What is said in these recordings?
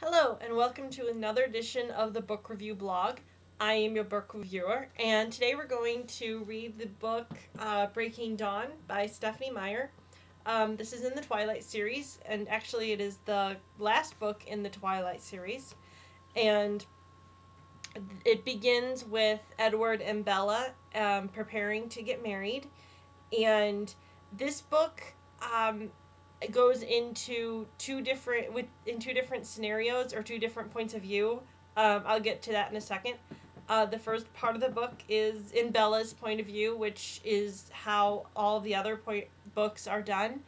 Hello, and welcome to another edition of the Book Review Blog. I am your book reviewer, and today we're going to read the book Breaking Dawn by Stephenie Meyer. This is in the Twilight series, and actually it is the last book in the Twilight series. And it begins with Edward and Bella preparing to get married. And this book it goes into two different scenarios or two different points of view. I'll get to that in a second. The first part of the book is in Bella's point of view, which is how all the other books are done.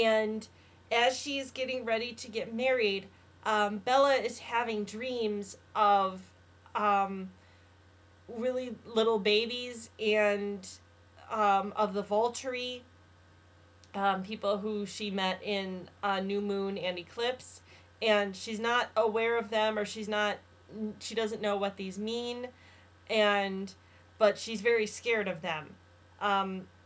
And as she's getting ready to get married, Bella is having dreams of really little babies and of the Volturi, people who she met in New Moon and Eclipse, and she's not aware of them, or she doesn't know what these mean, but she's very scared of them.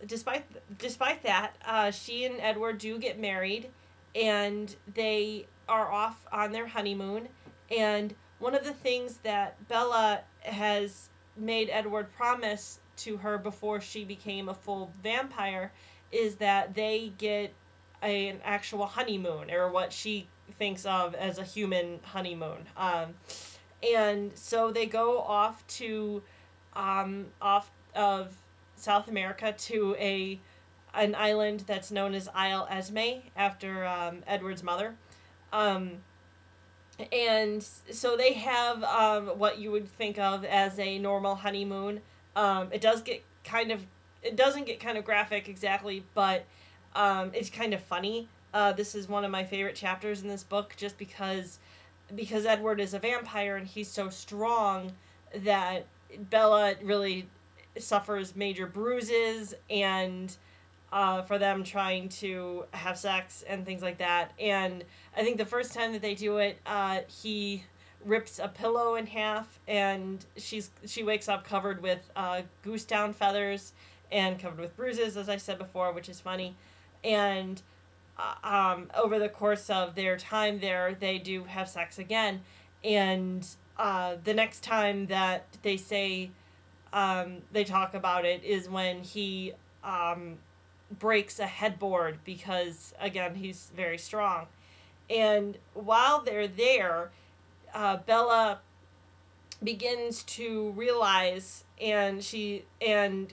Despite that, she and Edward do get married, and they are off on their honeymoon. And one of the things that Bella has made Edward promise to her before she became a full vampire is that they get an actual honeymoon, or what she thinks of as a human honeymoon. And so they go off of South America to an island that's known as Isle Esme, after Edward's mother. And so they have what you would think of as a normal honeymoon. It doesn't get kind of graphic exactly, but it's kind of funny. This is one of my favorite chapters in this book, just because Edward is a vampire and he's so strong that Bella really suffers major bruises, and for them trying to have sex and things like that. And I think the first time that they do it, he rips a pillow in half, and she wakes up covered with goose down feathers and covered with bruises, as I said before, which is funny. And over the course of their time there, they do have sex again. And the next time that they say they talk about it is when he breaks a headboard, because, again, he's very strong. And while they're there, Bella begins to realize, and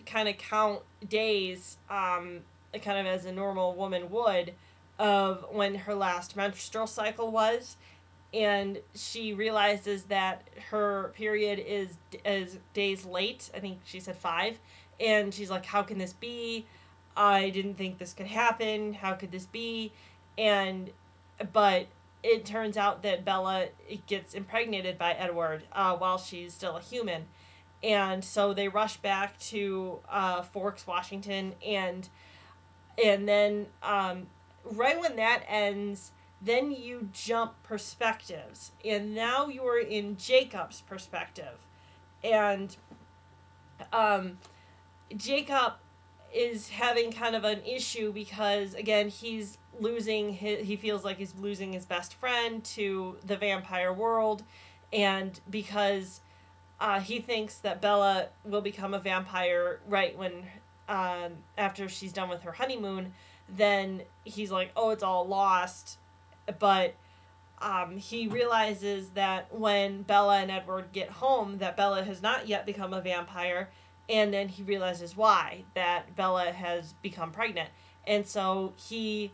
kind of count days, kind of as a normal woman would, of when her last menstrual cycle was. And she realizes that her period is days late. I think she said 5. And she's like, how can this be? I didn't think this could happen. How could this be? But it turns out that Bella gets impregnated by Edward while she's still a human. And so they rush back to Forks, Washington, and then right when that ends, then you jump perspectives, and now you're in Jacob's perspective. And Jacob is having kind of an issue because, again, he feels like he's losing his best friend to the vampire world, and because he thinks that Bella will become a vampire right when after she's done with her honeymoon, then he's like, oh, it's all lost. But he realizes that when Bella and Edward get home, that Bella has not yet become a vampire. And then he realizes why, that Bella has become pregnant. And so he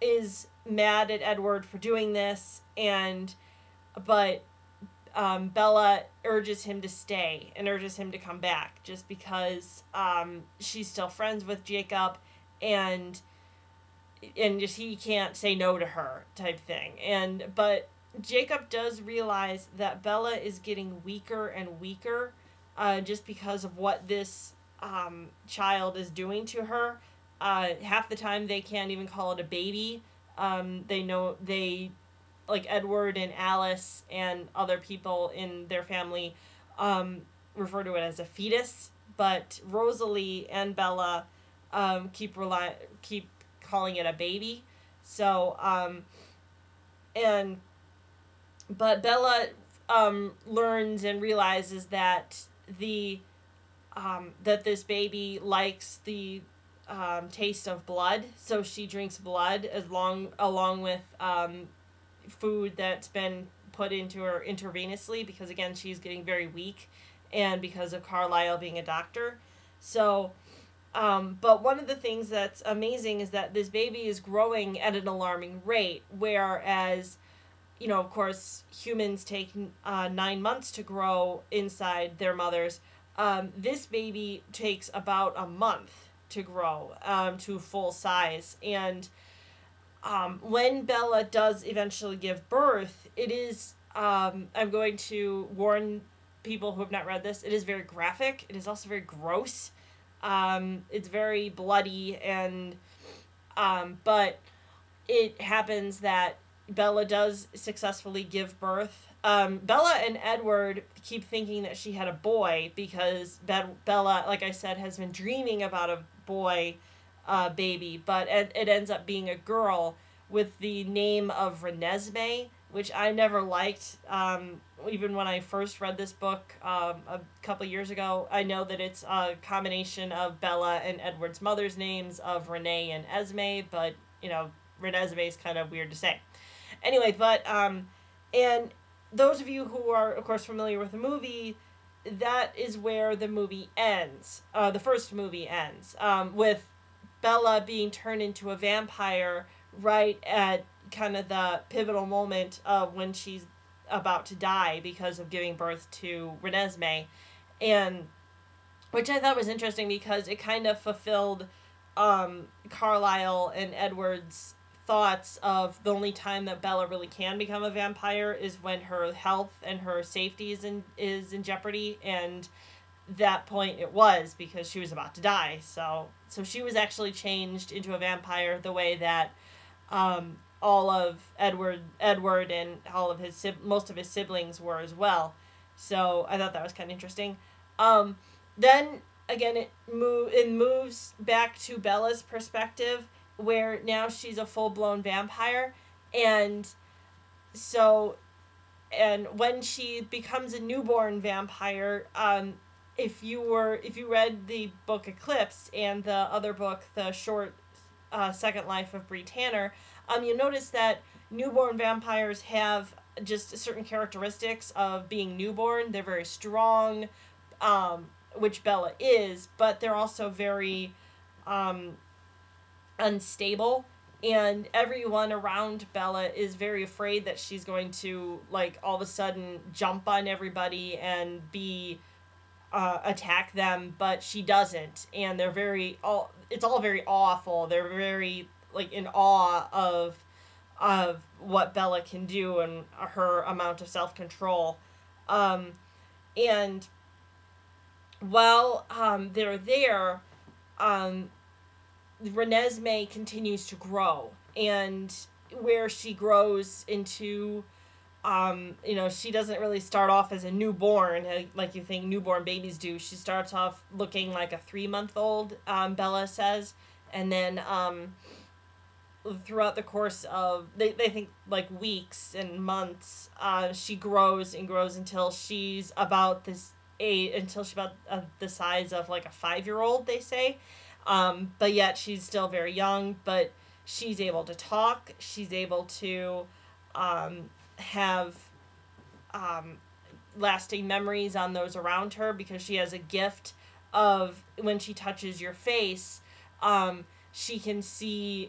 is mad at Edward for doing this, but Bella urges him to stay and urges him to come back, just because she's still friends with Jacob, and just he can't say no to her, type thing. But Jacob does realize that Bella is getting weaker and weaker, just because of what this child is doing to her. Half the time they can't even call it a baby. Like Edward and Alice and other people in their family refer to it as a fetus, but Rosalie and Bella keep calling it a baby. So and But Bella learns and realizes that the that this baby likes the taste of blood, so she drinks blood along with food that's been put into her intravenously, because again she's getting very weak, and because of Carlisle being a doctor. So but one of the things that's amazing is that this baby is growing at an alarming rate, whereas, of course, humans take 9 months to grow inside their mothers. This baby takes about a month to grow to full size. And when Bella does eventually give birth, it is, I'm going to warn people who have not read this, it is very graphic. It is also very gross. It's very bloody, and but it happens that Bella does successfully give birth. Bella and Edward keep thinking that she had a boy because Bella, like I said, has been dreaming about a boy baby, but it ends up being a girl with the name of Renesmee, which I never liked. Even when I first read this book a couple years ago, I know that it's a combination of Bella and Edward's mother's names of Renee and Esme, but, Renesmee is kind of weird to say. Anyway, but, and those of you who are, of course, familiar with the movie, that is where the movie ends. The first movie ends, with Bella being turned into a vampire right at kind of the pivotal moment of when she's about to die because of giving birth to Renesmee, and which I thought was interesting because it kind of fulfilled Carlisle and Edward's thoughts of the only time that Bella really can become a vampire is when her health and her safety is in jeopardy, and that point it was because she was about to die. So she was actually changed into a vampire the way that all of Edward and all of most of his siblings were as well. So I thought that was kind of interesting. Then again, it moves back to Bella's perspective, where now she's a full-blown vampire, and when she becomes a newborn vampire, if you read the book Eclipse and the other book, the short Second Life of Bree Tanner, you'll notice that newborn vampires have just certain characteristics of being newborn. They're very strong, which Bella is, but they're also very unstable, and everyone around Bella is very afraid that she's going to, like, all of a sudden jump on everybody and attack them, but she doesn't, and it's all very awful. They're very, like, in awe of what Bella can do and her amount of self-control. And while they're there, Renesmee continues to grow, and where she grows into, she doesn't really start off as a newborn like you think newborn babies do. She starts off looking like a 3-month-old, Bella says, and then throughout the course of they think like weeks and months, she grows and grows until she's about this age, until she's about the size of like a 5-year-old, they say. But yet she's still very young, but she's able to talk. She's able to have lasting memories on those around her, because she has a gift of, when she touches your face, she can show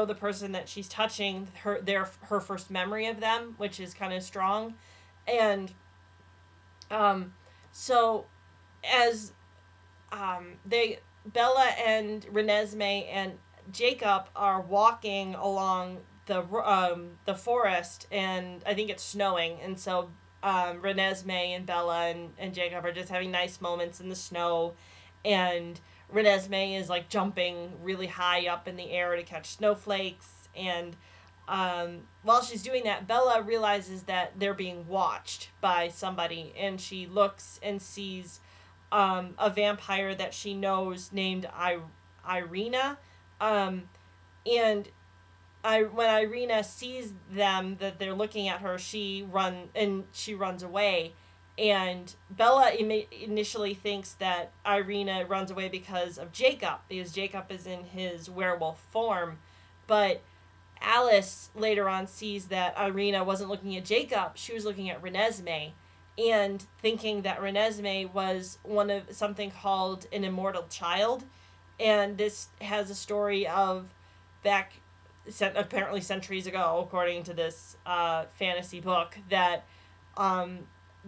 the person that she's touching her first memory of them, which is kind of strong. And so as Bella and Renesmee and Jacob are walking along the forest, and I think it's snowing, and so Renesmee and Bella and Jacob are just having nice moments in the snow, and Renesmee is like jumping really high up in the air to catch snowflakes, and while she's doing that, Bella realizes that they're being watched by somebody, and she looks and sees a vampire that she knows named Irina, and when Irina sees them, that they're looking at her, she runs away. And Bella initially thinks that Irina runs away because of Jacob, because Jacob is in his werewolf form. But Alice later on sees that Irina wasn't looking at Jacob, she was looking at Renesmee, and thinking that Renesmee was one of something called an immortal child. And this has a story of back apparently centuries ago, according to this fantasy book, that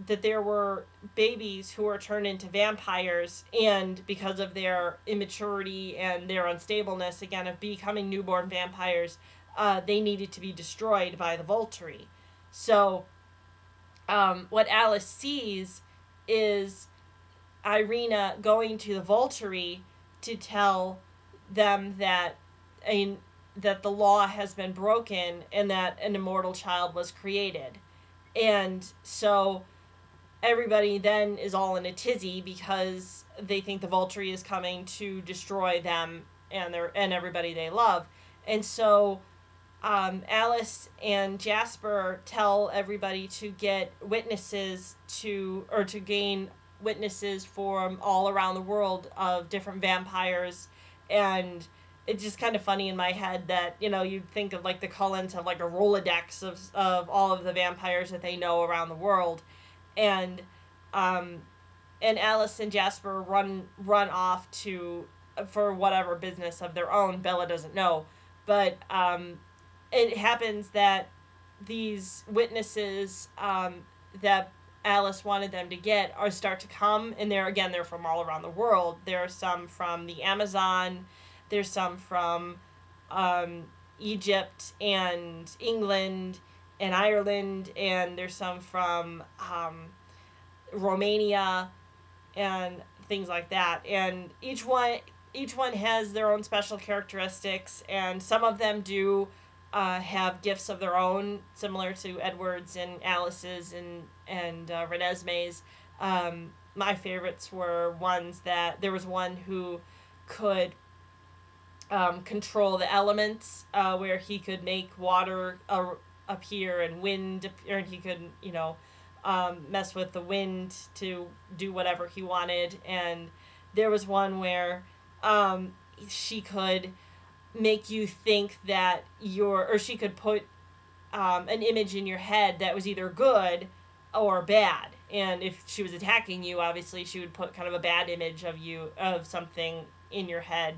that there were babies who were turned into vampires, and because of their immaturity and their unstableness, again, of becoming newborn vampires, they needed to be destroyed by the Volturi. So what Alice sees is Irina going to the Volturi to tell them that that the law has been broken and that an immortal child was created. And so everybody then is all in a tizzy because they think the Volturi is coming to destroy them and everybody they love. And so Alice and Jasper tell everybody to get witnesses to gain witnesses from all around the world of different vampires. And it's just kind of funny in my head that, you'd think of like the Cullens have like a Rolodex of all of the vampires that they know around the world. And Alice and Jasper run off for whatever business of their own. Bella doesn't know. But it happens that these witnesses that Alice wanted them to get start to come, and they're from all around the world. There are some from the Amazon, there's some from Egypt and England and Ireland, and there's some from Romania and things like that. And each one has their own special characteristics, and some of them do have gifts of their own, similar to Edward's and Alice's and Renesmee's. My favorites were ones that there was one who could control the elements, where he could make water appear and wind appear, and he could mess with the wind to do whatever he wanted. And there was one where she could make you think that she could put an image in your head that was either good or bad. And if she was attacking you, obviously she would put kind of a bad image of something in your head.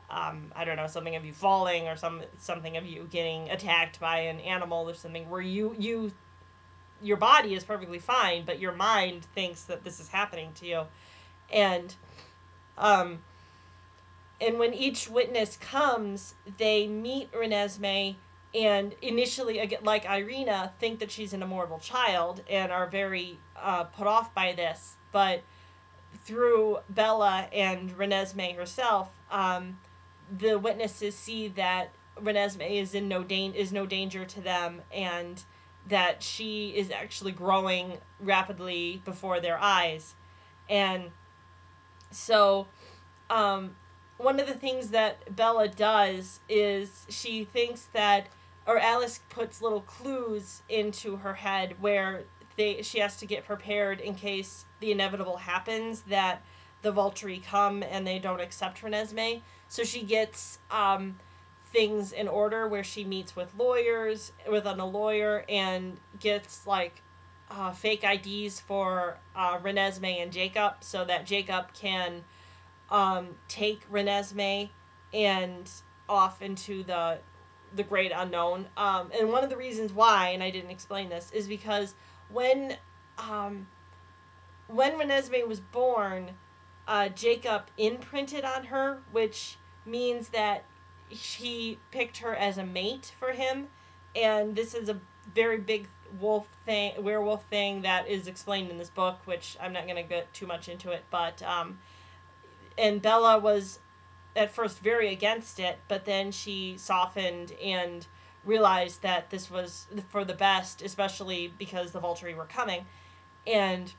I don't know, something of you falling, or something of you getting attacked by an animal or something, where your body is perfectly fine, but your mind thinks that this is happening to you. And when each witness comes, they meet Renesmee, and initially, like Irina, think that she's an immortal child and are very put off by this. But through Bella and Renesmee herself, the witnesses see that Renesmee is no danger to them, and that she is actually growing rapidly before their eyes. And so one of the things that Bella does is she thinks that, or Alice puts little clues into her head where she has to get prepared in case the inevitable happens, that the Volturi come and they don't accept Renesmee. So she gets things in order where she meets with a lawyer, and gets like fake IDs for Renesmee and Jacob, so that Jacob can take Renesmee and off into the great unknown. And one of the reasons why, and I didn't explain this, is because when Renesmee was born, Jacob imprinted on her, which means that he picked her as a mate for him. And this is a very big werewolf thing that is explained in this book, which I'm not going to get too much into it. But and Bella was at first very against it, but then she softened and realized that this was for the best, especially because the Volturi were coming. And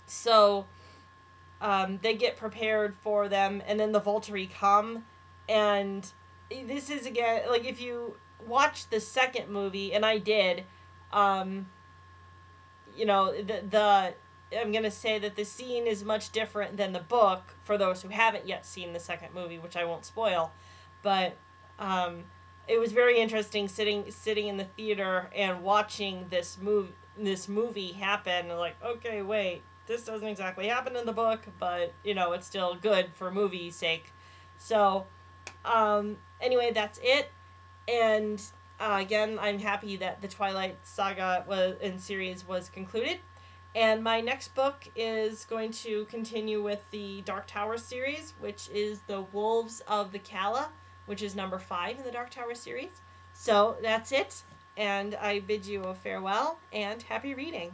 so they get prepared for them, and then the Volturi come. And this is, again, like, if you watch the second movie, and I did, you know, the I'm going to say that the scene is much different than the book for those who haven't yet seen the second movie, which I won't spoil. But it was very interesting sitting in the theater and watching this movie happen. Like, okay, wait, this doesn't exactly happen in the book, but, you know, it's still good for movie's sake. So, anyway, that's it. And again, I'm happy that the Twilight saga series was concluded. And my next book is going to continue with the Dark Tower series, which is The Wolves of the Calla, which is number 5 in the Dark Tower series. So that's it, and I bid you a farewell and happy reading.